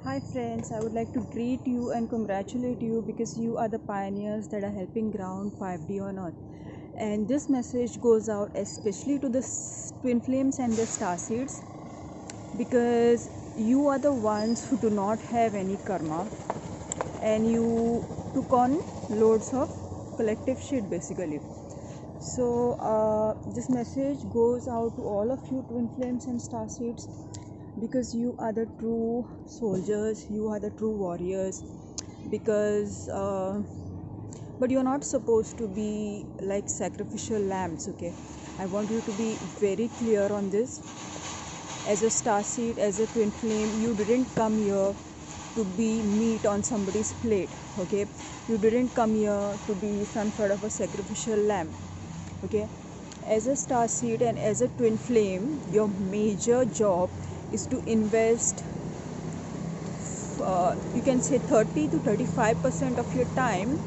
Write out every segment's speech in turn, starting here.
Hi friends, I would like to greet you and congratulate you because you are the pioneers that are helping ground 5D on earth. And this message goes out especially to the twin flames and the star seeds because you are the ones who do not have any karma and you took on loads of collective shit basically. So this message goes out to all of you twin flames and star seeds because you are the true soldiers, you are the true warriors, because but you're not supposed to be like sacrificial lambs. Okay, I want you to be very clear on this. As a star seed, as a twin flame, you didn't come here to be meat on somebody's plate. Okay, you didn't come here to be some sort of a sacrificial lamb. Okay, as a star seed and as a twin flame, your major job is to invest you can say 30 to 35% of your time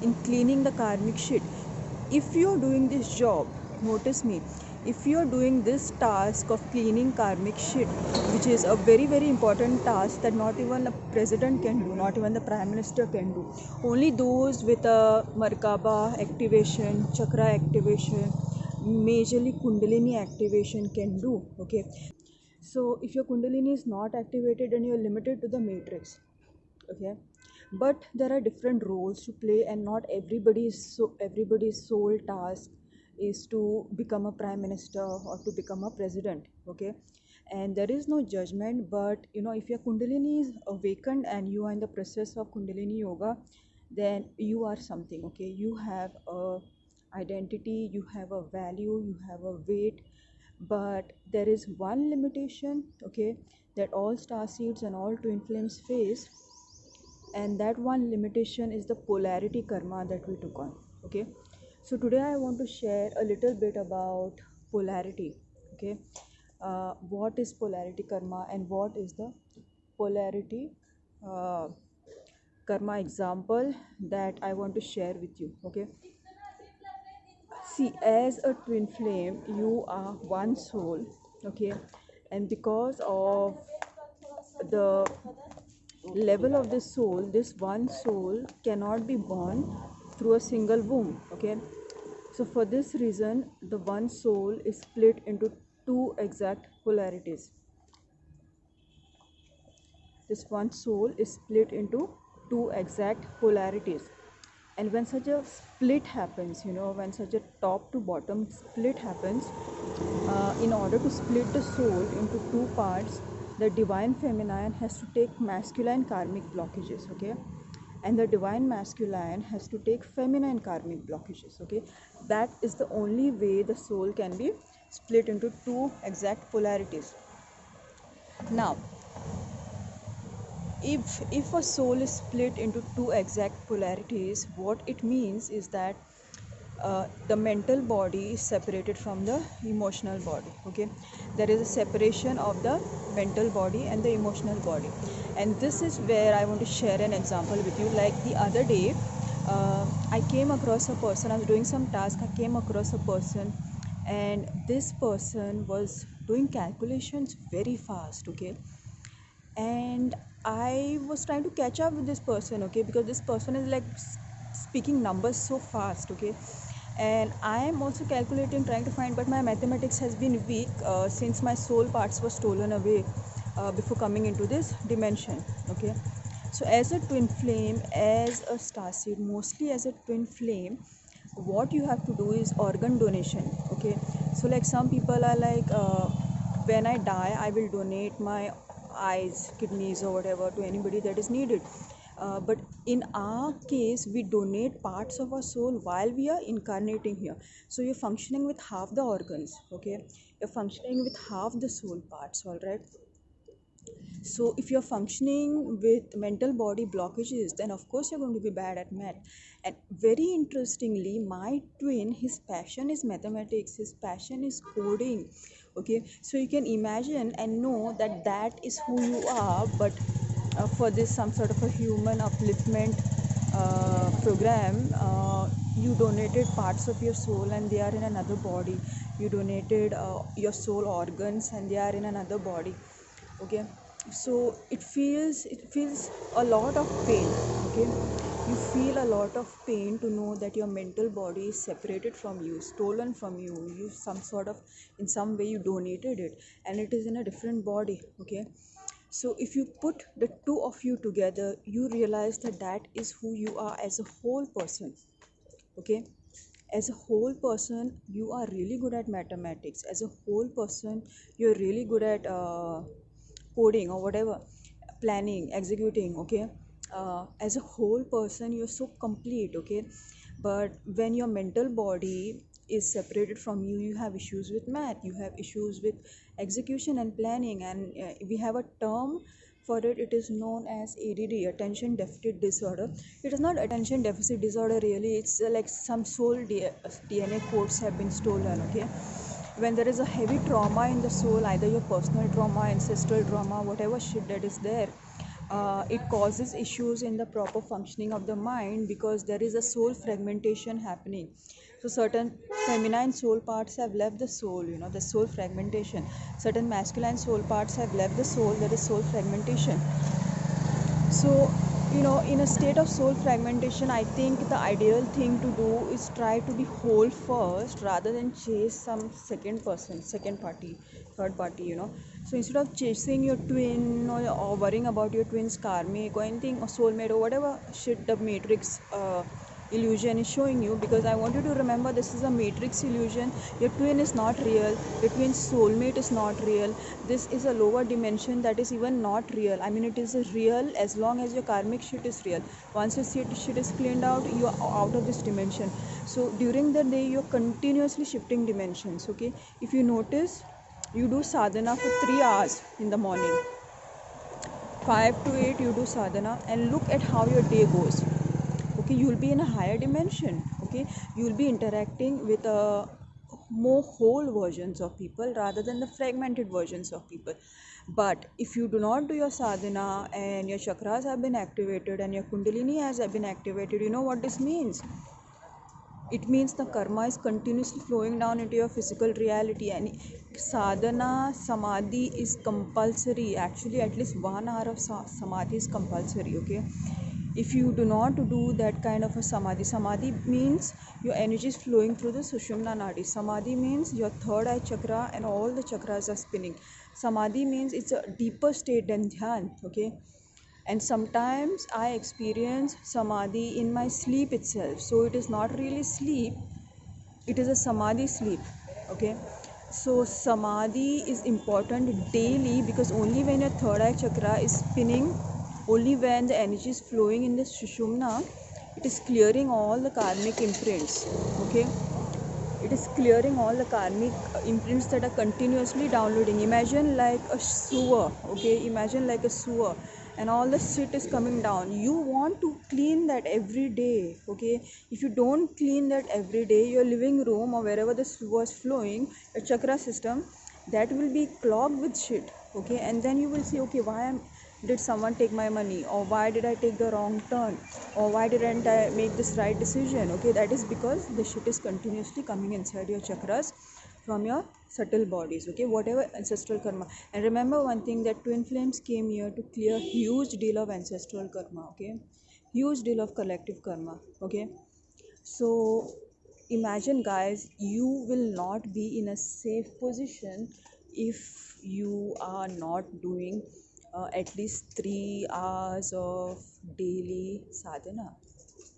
in cleaning the karmic shit. If you're doing this job, notice me, if you're doing this task of cleaning karmic shit, which is a very very important task that not even a president can do, not even the prime minister can do, only those with a markaba activation, chakra activation, majorly kundalini activation can do. Okay, so if your kundalini is not activated, then you're limited to the matrix. Okay, but there are different roles to play, and not everybody's sole task is to become a prime minister or to become a president. Okay, and there is no judgment, but if your kundalini is awakened and you are in the process of kundalini yoga, then you are something. Okay, you have a identity, you have a value, you have a weight, but there is one limitation. Okay, that all star seeds and all twin flames face, and that one limitation is the polarity karma that we took on. Okay, so today I want to share a little bit about polarity. Okay, what is polarity karma and what is the polarity uh, karma example that I want to share with you. Okay, see, as a twin flame, you are one soul. Okay, and because of the level of this soul, this one soul cannot be born through a single womb. Okay, so for this reason the one soul is split into two exact polarities. This one soul is split into two exact polarities, and when such a split happens, when such a top to bottom split happens, in order to split the soul into two parts, the divine feminine has to take masculine karmic blockages. Okay, and the divine masculine has to take feminine karmic blockages. Okay, that is the only way the soul can be split into two exact polarities. Now, if a soul is split into two exact polarities, what it means is that the mental body is separated from the emotional body. Okay, there is a separation of the mental body and the emotional body, and this is where I want to share an example with you. Like the other day, I came across a person. I was doing some task. I came across a person, and this person was doing calculations very fast. Okay, and I was trying to catch up with this person. Okay, because this person is like speaking numbers so fast. Okay, and I am also calculating, trying to find, but my mathematics has been weak since my soul parts were stolen away before coming into this dimension. Okay, so as a twin flame, as a starseed, mostly as a twin flame, what you have to do is organ donation. Okay, so like some people are like, when I die I will donate my eyes, kidneys or whatever to anybody that is needed. But in our case, we donate parts of our soul while we are incarnating here. So you're functioning with half the organs. Okay, you're functioning with half the soul parts. All right, so if you're functioning with mental body blockages, then of course you're going to be bad at math. And very interestingly, my twin, his passion is mathematics, his passion is coding. Okay, so you can imagine and know that that is who you are. But for this some sort of a human upliftment program, you donated parts of your soul and they are in another body. You donated your soul organs and they are in another body. Okay, So it feels a lot of pain. Okay, you feel a lot of pain to know that your mental body is separated from you, stolen from you. You some sort of, in some way you donated it, and it is in a different body. Okay, so if you put the two of you together, you realize that that is who you are as a whole person. Okay, as a whole person you are really good at mathematics. As a whole person you're really good at coding or whatever, planning, executing. Okay, as a whole person you're so complete. Okay, but when your mental body is separated from you, you have issues with math, you have issues with execution and planning. And we have a term for it. It is known as ADD, attention deficit disorder. It is not attention deficit disorder really. It's like some DNA codes have been stolen. Okay, when there is a heavy trauma in the soul, either your personal trauma, ancestral trauma, whatever shit that is there, it causes issues in the proper functioning of the mind, because there is a soul fragmentation happening. So certain feminine soul parts have left the soul, the soul fragmentation. Certain masculine soul parts have left the soul, there is soul fragmentation. So, in a state of soul fragmentation, I think the ideal thing to do is try to be whole first, rather than chase some second person, second party, third party. So instead of chasing your twin, or worrying about your twin's karmic or anything, or soulmate, or whatever shit the matrix illusion is showing you, because I want you to remember this is a matrix illusion. Your twin is not real, your twin's soulmate is not real. This is a lower dimension that is even not real. I mean, it is real as long as your karmic shit is real. Once your shit is cleaned out, you are out of this dimension. So during the day you're continuously shifting dimensions. Okay, if you notice, you do sadhana for 3 hours in the morning, 5 to 8 you do sadhana, and look at how your day goes. Okay, you'll be in a higher dimension. Okay, you'll be interacting with more whole versions of people rather than the fragmented versions of people. But if you do not do your sadhana and your chakras have been activated and your kundalini has been activated, you know what this means? It means the karma is continuously flowing down into your physical reality. And sadhana samadhi is compulsory. Actually, at least 1 hour of samadhi is compulsory. Okay, if you do not do that kind of a samadhi means your energy is flowing through the sushumna nadi. Samadhi means your third eye chakra and all the chakras are spinning. Samadhi means it's a deeper state than dhyan. Okay, and sometimes I experience samadhi in my sleep itself. So it is not really sleep, it is a samadhi sleep. Okay, so samadhi is important daily, because only when your third eye chakra is spinning, only when the energy is flowing in the sushumna, it is clearing all the karmic imprints. Okay, it is clearing all the karmic imprints that are continuously downloading. Imagine like a sewer. Okay, imagine like a sewer, and all the shit is coming down. You want to clean that every day. Okay, if you don't clean that every day, your living room or wherever the sewer is flowing, your chakra system, that will be clogged with shit. Okay, and then you will see, okay, did someone take my money, or why did I take the wrong turn, or why didn't I make this right decision? Okay, that is because the shit is continuously coming inside your chakras from your subtle bodies. Okay, whatever ancestral karma. And remember one thing, that twin flames came here to clear huge deal of ancestral karma. Okay, huge deal of collective karma. Okay, so imagine, guys, you will not be in a safe position if you are not doing at least 3 hours of daily sadhana.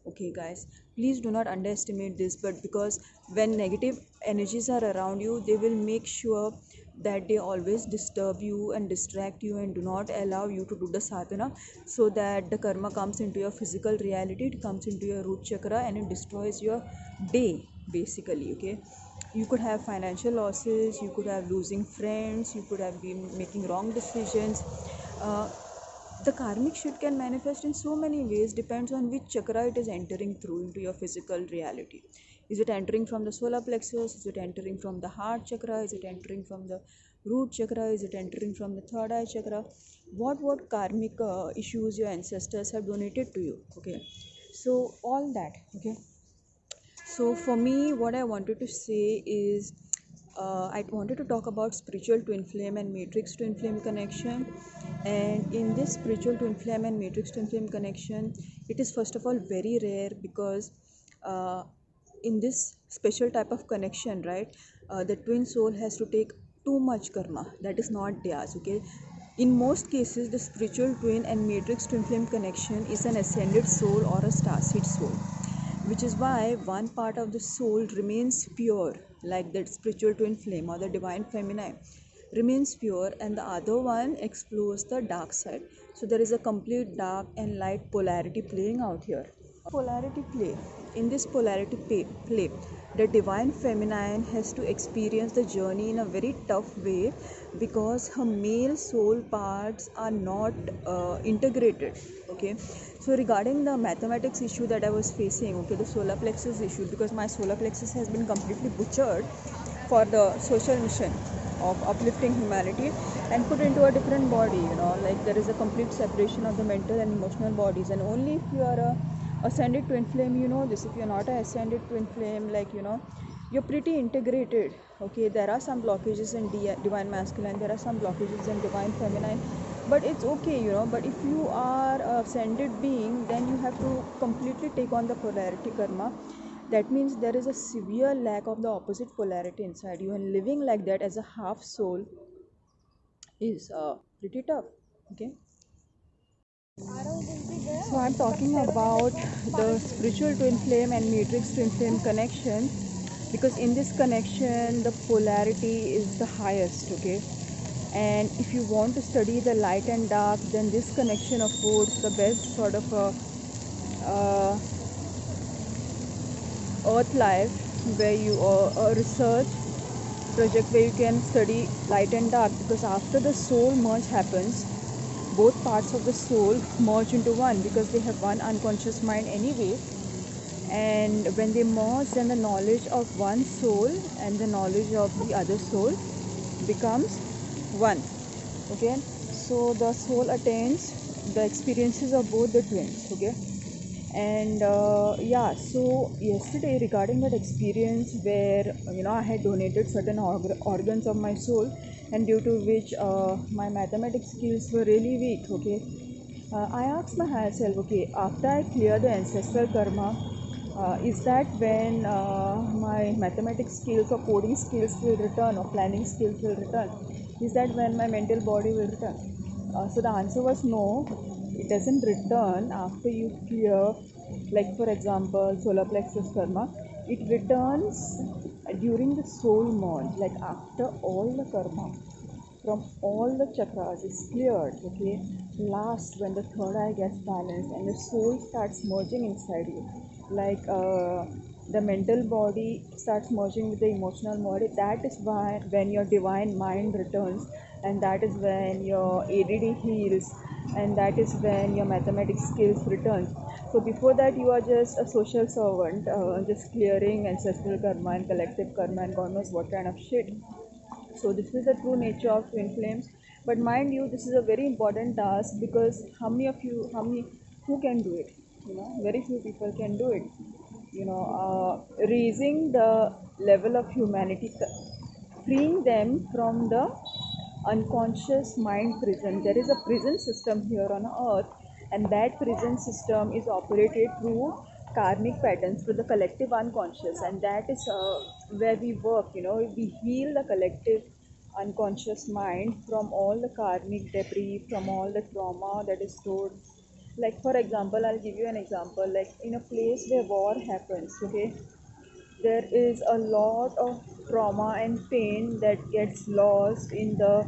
Okay, guys, please do not underestimate this. But because when negative energies are around you, they will make sure that they always disturb you and distract you and do not allow you to do the sadhana, so that the karma comes into your physical reality, it comes into your root chakra, and it destroys your day basically. Okay, you could have financial losses, you could have losing friends, you could have been making wrong decisions. uh, the karmic shit can manifest in so many ways, depends on which chakra it is entering through into your physical reality. Is it entering from the solar plexus? Is it entering from the heart chakra? Is it entering from the root chakra? Is it entering from the third eye chakra? What karmic issues your ancestors have donated to you? Okay, so all that. Okay, so for me, what I wanted to say is, I wanted to talk about spiritual twin flame and matrix twin flame connection. And in this spiritual twin flame and matrix twin flame connection, it is first of all very rare because uh, in this special type of connection, right, the twin soul has to take too much karma that is not theirs. Okay, in most cases, the spiritual twin and matrix twin flame connection is an ascended soul or a starseed soul, which is why one part of the soul remains pure, like that spiritual twin flame or the divine feminine remains pure, and the other one explores the dark side. So there is a complete dark and light polarity playing out here. Polarity play. In this play, the divine feminine has to experience the journey in a very tough way because her male soul parts are not integrated. Okay, so regarding the mathematics issue that I was facing, okay, the solar plexus issue, because my solar plexus has been completely butchered for the social mission of uplifting humanity and put into a different body, like there is a complete separation of the mental and emotional bodies. And only if you are a ascended twin flame, this. If you're not a ascended twin flame, like, you're pretty integrated. Okay, there are some blockages in divine masculine, there are some blockages in divine feminine, but it's okay, but if you are a ascended being, then you have to completely take on the polarity karma. That means there is a severe lack of the opposite polarity inside you, and living like that as a half soul is pretty tough. Okay, so I'm talking about the spiritual twin flame and matrix twin flame connection because in this connection the polarity is the highest. Okay, and if you want to study the light and dark, then this connection affords the best sort of a uh, earth life, where you a research project where you can study light and dark, because after the soul merge happens, both parts of the soul merge into one because they have one unconscious mind anyway. And when they merge, then the knowledge of one soul and the knowledge of the other soul becomes one. Okay, so the soul attains the experiences of both the twins. Okay, and yeah, so yesterday regarding that experience where I had donated certain organs of my soul, and due to which my mathematics skills were really weak. Okay, I asked my higher self, okay, after I clear the ancestral karma, is that when my mathematics skills or coding skills will return or planning skills will return? Is that when my mental body will return? So the answer was no, it doesn't return after you clear, like for example, solar plexus karma. It returns during the soul merge, like after all the karma from all the chakras is cleared. Okay, last when the third eye gets balanced and the soul starts merging inside you, like the mental body starts merging with the emotional body, that is why when your divine mind returns, and that is when your ADD heals, and that is when your mathematics skills return. So before that you are just a social servant, just clearing ancestral karma and collective karma and god knows what kind of shit. So this is the true nature of twin flames. But mind you, this is a very important task because how many, who can do it? Very few people can do it. Raising the level of humanity, freeing them from the unconscious mind prison. There is a prison system here on earth, and that prison system is operated through karmic patterns, through the collective unconscious, and that is where we work. We heal the collective unconscious mind from all the karmic debris, from all the trauma that is stored. Like for example, I'll give you an example. Like in a place where war happens, okay, there is a lot of trauma and pain that gets lost in the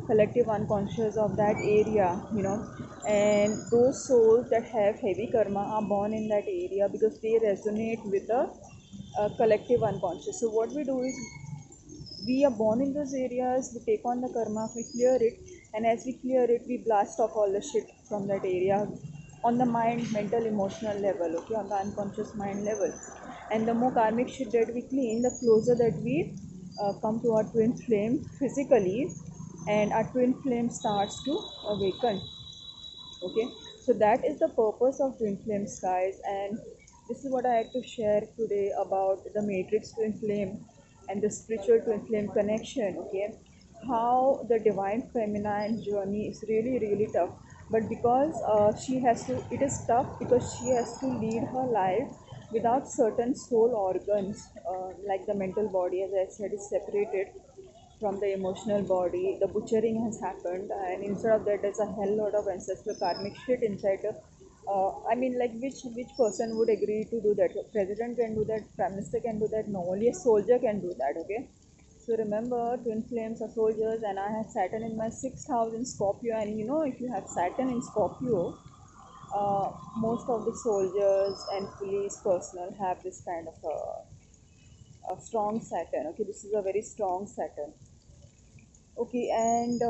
collective unconscious of that area. And those souls that have heavy karma are born in that area because they resonate with the collective unconscious. So what we do is we are born in those areas, we take on the karma, we clear it, and as we clear it, we blast off all the shit from that area on the mind, mental, emotional level, okay, on the unconscious mind level. And the more karmic shit that we clean, the closer that we come to our twin flame physically, and our twin flame starts to awaken. Okay, so that is the purpose of twin flames, guys, and this is what I had to share today about the matrix twin flame and the spiritual twin flame connection. Okay, how the divine feminine journey is really really tough, but because she has to, it is tough because she has to lead her life without certain soul organs, like the mental body, as I said, is separated from the emotional body. The butchering has happened, and instead of that, there's a hell lot of ancestral karmic shit inside. I mean, like, which person would agree to do that? A president can do that, prime minister can do that. No, only a soldier can do that. Okay. So remember, twin flames are soldiers, and I have Saturn in my 6th house in Scorpio. And you know, if you have Saturn in Scorpio, most of the soldiers and police personnel have this kind of a strong Saturn. Okay, this is a very strong Saturn. Okay, and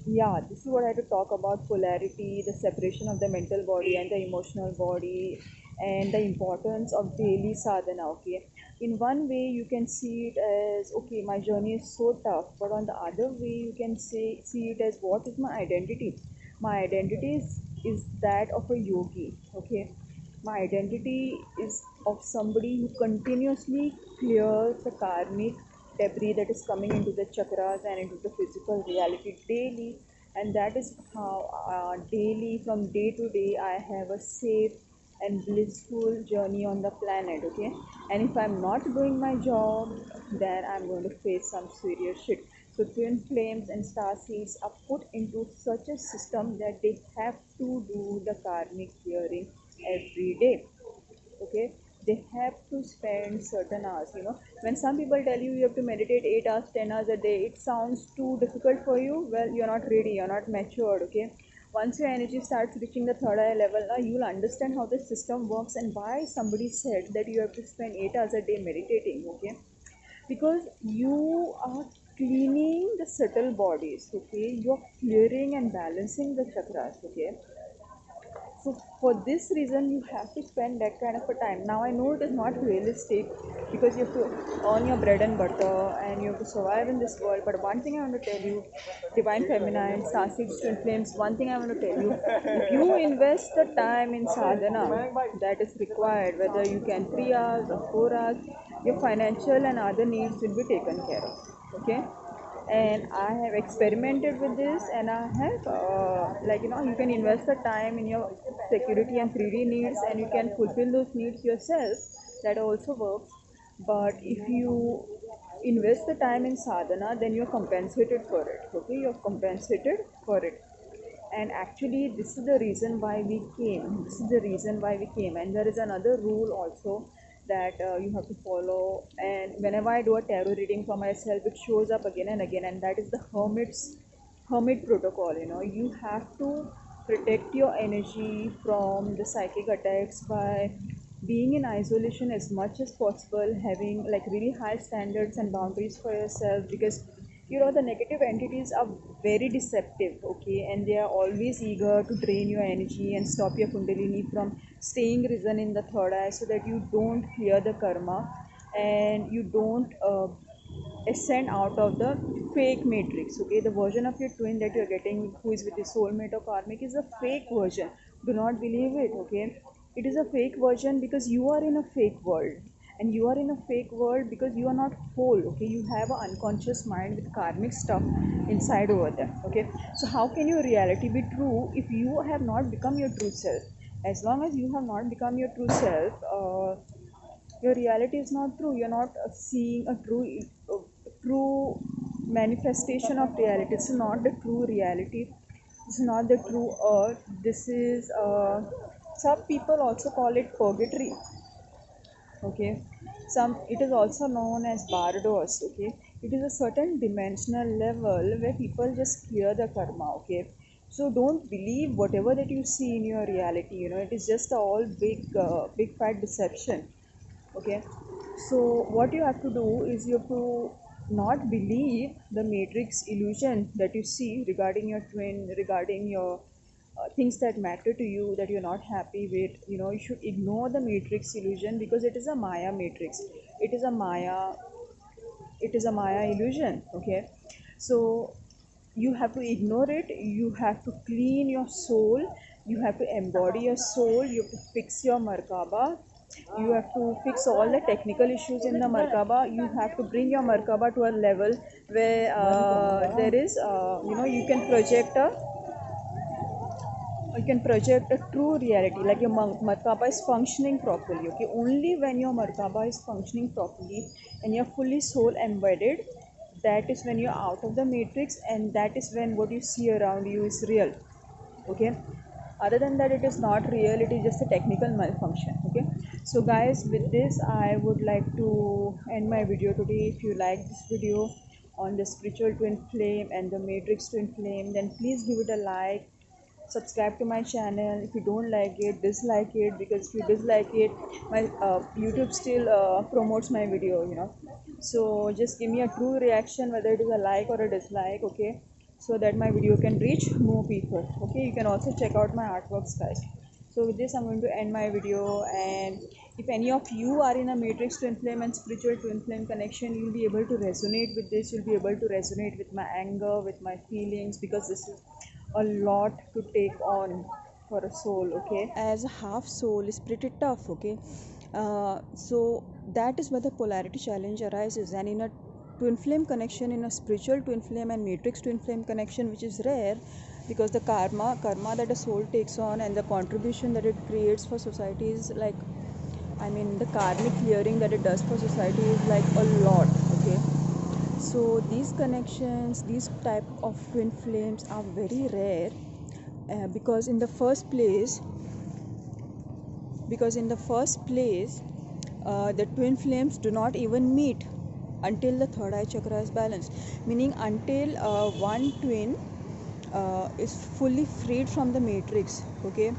yeah, this is what I had to talk about: polarity, the separation of the mental body and the emotional body, and the importance of daily sadhana. Okay, in one way, you can see it as, okay, my journey is so tough, but on the other way, you can see it as, what is my identity? My identity is that of a yogi. Okay, my identity is of somebody who continuously clears the karmic debris that is coming into the chakras and into the physical reality daily. And that is how, daily, from day to day, I have a safe and blissful journey on the planet. Okay, and if I'm not doing my job, then I'm going to face some serious shit. So twin flames and star seeds are put into such a system that they have to do the karmic clearing every day. Okay, they have to spend certain hours. You know, when some people tell you you have to meditate 8 hours, 10 hours a day, it sounds too difficult for you. Well, you're not ready, you're not matured. Okay, once your energy starts reaching the third eye level, now you'll understand how the system works and why somebody said that you have to spend 8 hours a day meditating. Okay, because you are cleaning the subtle bodies. Okay, you're clearing and balancing the chakras. Okay, so for this reason, you have to spend that kind of a time. Now I know it is not realistic because you have to earn your bread and butter and you have to survive in this world. But one thing I want to tell you, divine feminine, star seeds, twin flames. One thing I want to tell you: if you invest the time in sadhana that is required, whether you can 3 hours or 4 hours, your financial and other needs will be taken care of. Okay, and I have experimented with this, and I have, like, you know, you can invest the time in your security and 3D needs, and you can fulfill those needs yourself. That also works. But if you invest the time in sadhana, then you're compensated for it. Okay, you're compensated for it. And actually, this is the reason why we came. This is the reason why we came. And there is another rule also that you have to follow. And whenever I do a tarot reading for myself, it shows up again and again. And that is the hermit protocol. You know, you have to protect your energy from the psychic attacks by being in isolation as much as possible, having like really high standards and boundaries for yourself, because you know the negative entities are very deceptive. Okay, and they are always eager to drain your energy and stop your kundalini from staying risen in the third eye, so that you don't clear the karma and you don't ascend out of the fake matrix. Okay, the version of your twin that you're getting, who is with the soulmate or karmic, is a fake version. Do not believe it. Okay, it is a fake version because you are in a fake world, and you are in a fake world because you are not whole. Okay, you have an unconscious mind with karmic stuff inside over there. Okay, so how can your reality be true if you have not become your true self? As long as you have not become your true self, your reality is not true. You're not seeing a true manifestation of reality. It's not the true reality. It's not the true earth. This is, some people also call it purgatory. Okay, some, it is also known as bardos. Okay, it is a certain dimensional level where people just clear the karma. Okay, so don't believe whatever that you see in your reality. You know, it is just a all big fat deception. Okay, so what you have to do is you have to not believe the matrix illusion that you see regarding your twin, regarding your things that matter to you that you're not happy with. You know, you should ignore the matrix illusion because it is a maya matrix. It is a maya, it is a maya illusion. Okay, so you have to ignore it. You have to clean your soul. You have to embody your soul. You have to fix your markaba. You have to fix all the technical issues in the Merkaba. You have to bring your Merkaba to a level where there is, you can project a true reality, like your Merkaba is functioning properly. Okay, only when your Merkaba is functioning properly and you're fully soul embedded, that is when you're out of the matrix, and that is when what you see around you is real. Okay, other than that, it is not real, it is just a technical malfunction. Okay, so guys, with this I would like to end my video today. If you like this video on the spiritual twin flame and the matrix twin flame, then please give it a like, subscribe to my channel. If you don't like it, dislike it, because if you dislike it, my YouTube still promotes my video, so just give me a true reaction, whether it is a like or a dislike. Okay, so that my video can reach more people. Okay, you can also check out my artworks, guys. So with this, I'm going to end my video, and if any of you are in a matrix twin flame and spiritual twin flame connection, you'll be able to resonate with this. You'll be able to resonate with my anger, with my feelings, because this is a lot to take on for a soul. Okay, as a half soul is pretty tough. Okay, so that is where the polarity challenge arises. And in a twin flame connection, in a spiritual twin flame and matrix twin flame connection, which is rare, because the karma that a soul takes on and the contribution that it creates for society is like, I mean, the karmic clearing that it does for society is like a lot. Okay, so these connections, these type of twin flames are very rare, because in the first place, the twin flames do not even meet until the third eye chakra is balanced, meaning until one twin is fully freed from the matrix. Okay,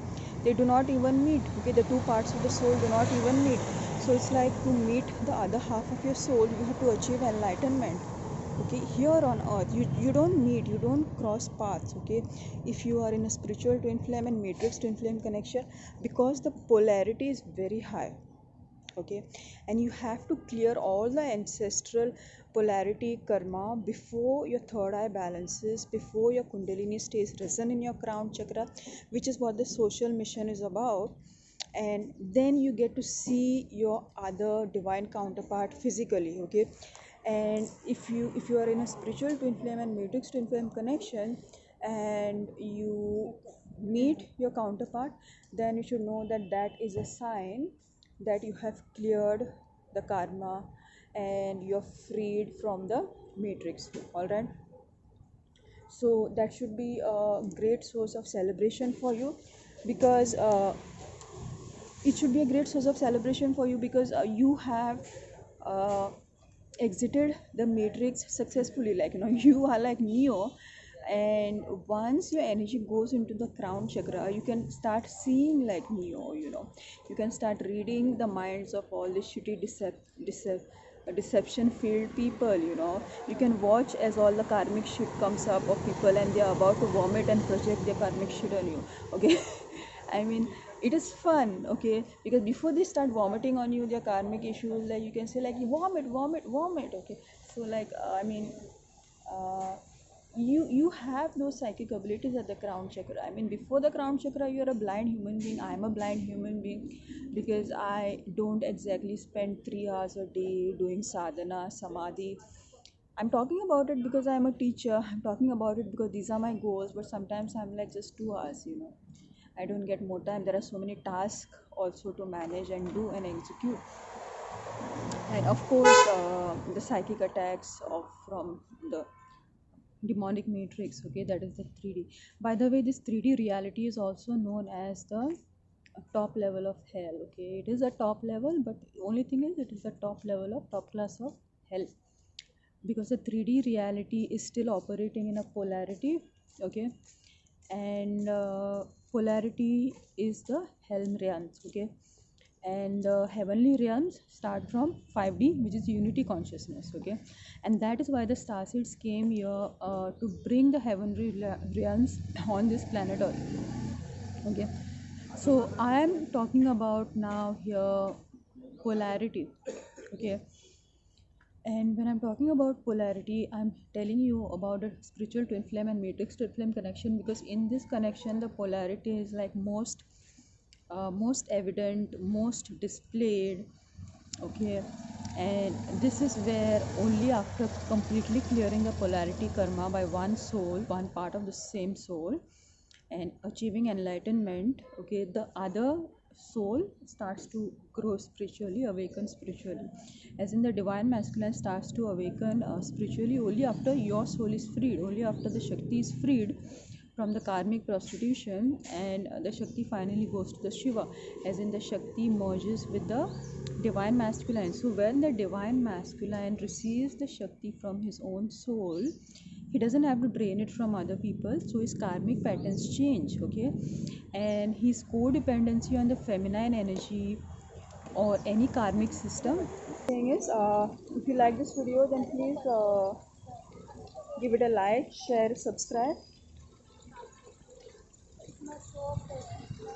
they do not even meet. Okay, the two parts of the soul do not even meet. So it's like, to meet the other half of your soul, you have to achieve enlightenment. Okay, here on earth, you don't meet, you don't cross paths. Okay, if you are in a spiritual twin flame and matrix twin flame connection, because the polarity is very high. Okay, and you have to clear all the ancestral polarity karma before your third eye balances, before your kundalini stays risen in your crown chakra, which is what the social mission is about. And then you get to see your other divine counterpart physically. Okay, and if you are in a spiritual twin flame and matrix twin flame connection, and you meet your counterpart, then you should know that that is a sign that you have cleared the karma and you're freed from the matrix. All right, so that should be a great source of celebration for you, because it should be a great source of celebration for you, because you have uh, exited the matrix successfully. Like, you are like Neo. And once your energy goes into the crown chakra, you can start seeing like Neo. You can start reading the minds of all the shitty deception filled people. You can watch as all the karmic shit comes up of people, and they are about to vomit and project their karmic shit on you. Okay, I mean, it is fun. Okay, because before they start vomiting on you their karmic issues, like, you can say like, vomit, vomit, vomit. Okay, so like, uh, you have those psychic abilities at the crown chakra. I mean, before the crown chakra, you are a blind human being. I am a blind human being, because I don't exactly spend 3 hours a day doing sadhana, samadhi. I'm talking about it because I'm a teacher. I'm talking about it because these are my goals, but sometimes I'm like, just 2 hours. I don't get more time. There are so many tasks also to manage and do and execute. And of course, the psychic attacks of from the demonic matrix. Okay, that is the 3D. By the way, this 3D reality is also known as the top level of hell. Okay, it is a top level, but the only thing is, it is the top level of top class of hell, because the 3D reality is still operating in a polarity. Okay, and polarity is the helm realms. Okay, and heavenly realms start from 5D, which is unity consciousness. Okay, and that is why the starseeds came here, to bring the heavenly realms on this planet earth. Okay, so I am talking about now here polarity. Okay, and when I'm talking about polarity, I'm telling you about the spiritual twin flame and matrix twin flame connection, because in this connection, the polarity is like most most evident, most displayed. Okay, and this is where only after completely clearing the polarity karma by one soul, one part of the same soul, and achieving enlightenment, okay, the other soul starts to grow spiritually, awaken spiritually, as in the divine masculine starts to awaken spiritually only after your soul is freed, only after the shakti is freed from the karmic prostitution, and the shakti finally goes to the shiva, as in the shakti merges with the divine masculine. So when the divine masculine receives the shakti from his own soul, he doesn't have to drain it from other people, so his karmic patterns change. Okay, and his codependency on the feminine energy or any karmic system. Thing is, if you like this video, then please give it a like, share, subscribe.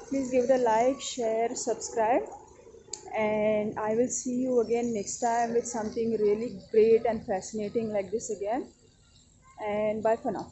Please give it a like, share, subscribe, and I will see you again next time with something really great and fascinating like this again. And bye for now.